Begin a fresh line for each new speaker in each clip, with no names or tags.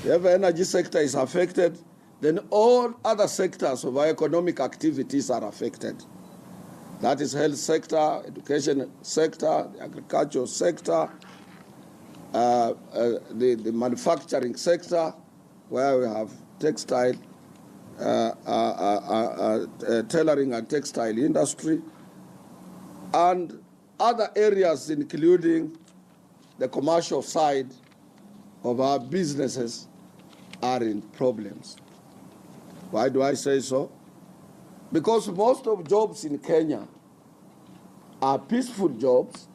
If the energy sector is affected, then all other sectors of our economic activities are affected. That is health sector, education sector, the agricultural sector, the manufacturing sector, where we have textile, tailoring and textile industry, and other areas including the commercial side of our businesses are in problems. Why do I say so? Because most of jobs in Kenya are peaceful jobs,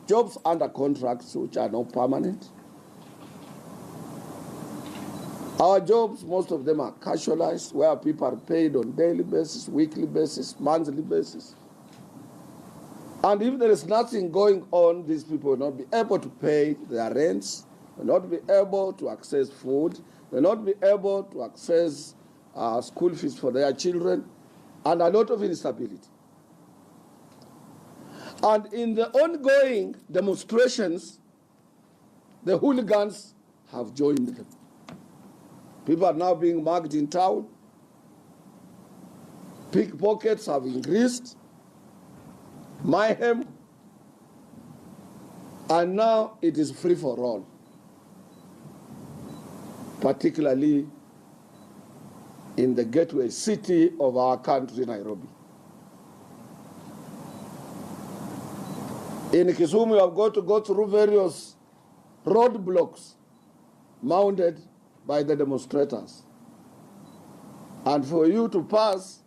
jobs under contracts which are not permanent. Our jobs, most of them are casualized, where people are paid on daily basis, weekly basis, monthly basis. And if there is nothing going on, these people will not be able to pay their rents, will not be able to access food, will not be able to access school fees for their children, and a lot of instability. And in the ongoing demonstrations, the hooligans have joined them. People are now being mugged in town. Pickpockets have increased. Mayhem. And now it is free for all, particularly in the gateway city of our country, Nairobi. In Kisumu, you have got to go through various roadblocks mounted by the demonstrators. And for you to pass,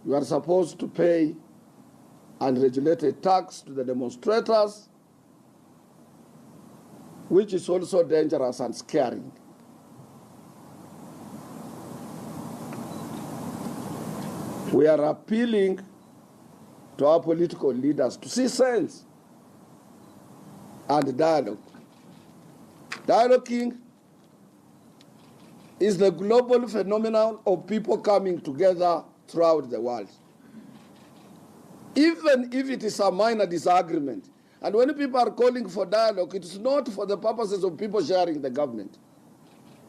you are supposed to pay unregulated tax to the demonstrators, which is also dangerous and scary. We are appealing to our political leaders to see sense and dialogue. Dialoguing is the global phenomenon of people coming together throughout the world. Even if it is a minor disagreement, and when people are calling for dialogue, it is not for the purposes of people sharing the government.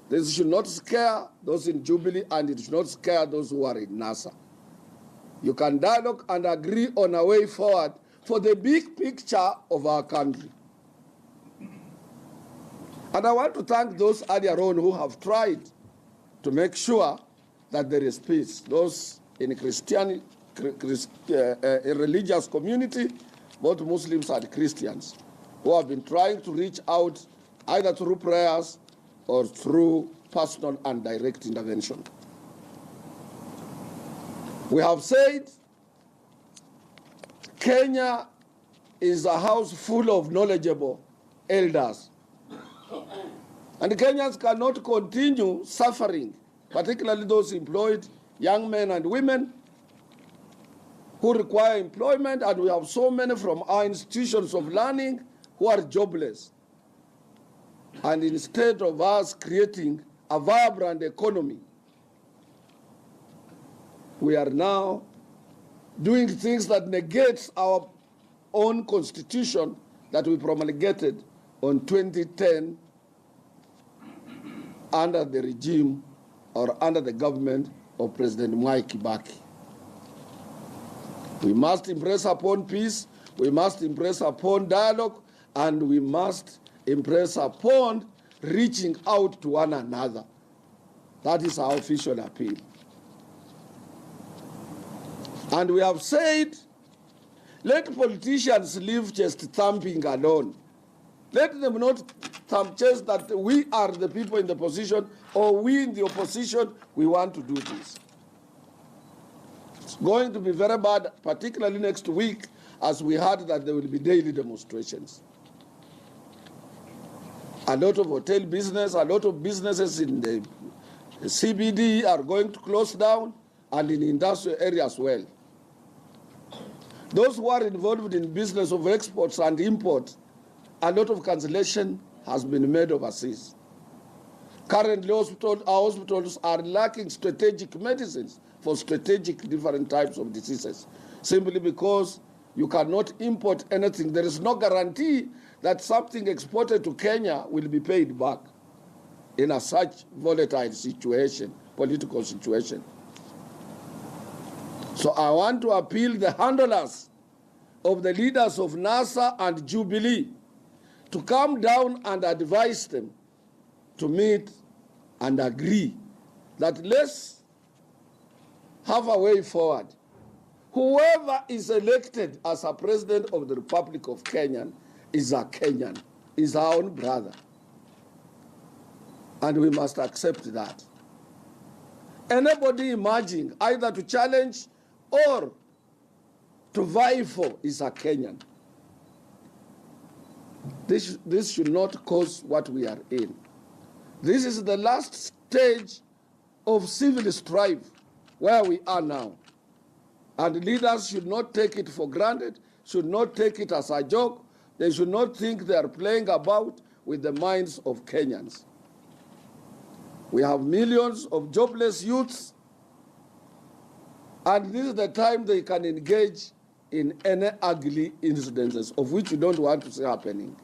This should not scare those in Jubilee, and it should not scare those who are in NASA. You can dialogue and agree on a way forward for the big picture of our country. And I want to thank those earlier on who have tried to make sure that there is peace. Those in Christianity, religious community, both Muslims and Christians, who have been trying to reach out either through prayers or through personal and direct intervention. We have said Kenya is a house full of knowledgeable elders. And Kenyans cannot continue suffering, particularly those employed, young men and women who require employment, and we have so many from our institutions of learning who are jobless. And instead of us creating a vibrant economy, we are now doing things that negate our own constitution that we promulgated on 2010 under the regime or under the government of President Mwai Kibaki. We must impress upon peace, we must impress upon dialogue, and we must impress upon reaching out to one another. That is our official appeal. And we have said, let politicians leave chest thumping alone. Let them not thump chest that we are the people in the position, or we in the opposition, we want to do this. It's going to be very bad, particularly next week, as we heard that there will be daily demonstrations. A lot of hotel business, a lot of businesses in the CBD are going to close down, and in industrial areas as well. Those who are involved in business of exports and imports, a lot of cancellation has been made overseas. Currently, our hospitals are lacking strategic medicines for strategic different types of diseases, simply because you cannot import anything. There is no guarantee that something exported to Kenya will be paid back. in a such volatile situation, political situation. So I want to appeal the handlers of the leaders of NASA and Jubilee to come down and advise them to meet and agree that let's have a way forward. Whoever is elected as a president of the Republic of Kenya is a Kenyan, is our own brother. And we must accept that. Anybody emerging either to challenge or to vie for is a Kenyan. This should not cause what we are in. This is the last stage of civil strife where we are now. And leaders should not take it for granted, should not take it as a joke. They should not think they are playing about with the minds of Kenyans. We have millions of jobless youths, and this is the time they can engage in any ugly incidences of which you don't want to see happening.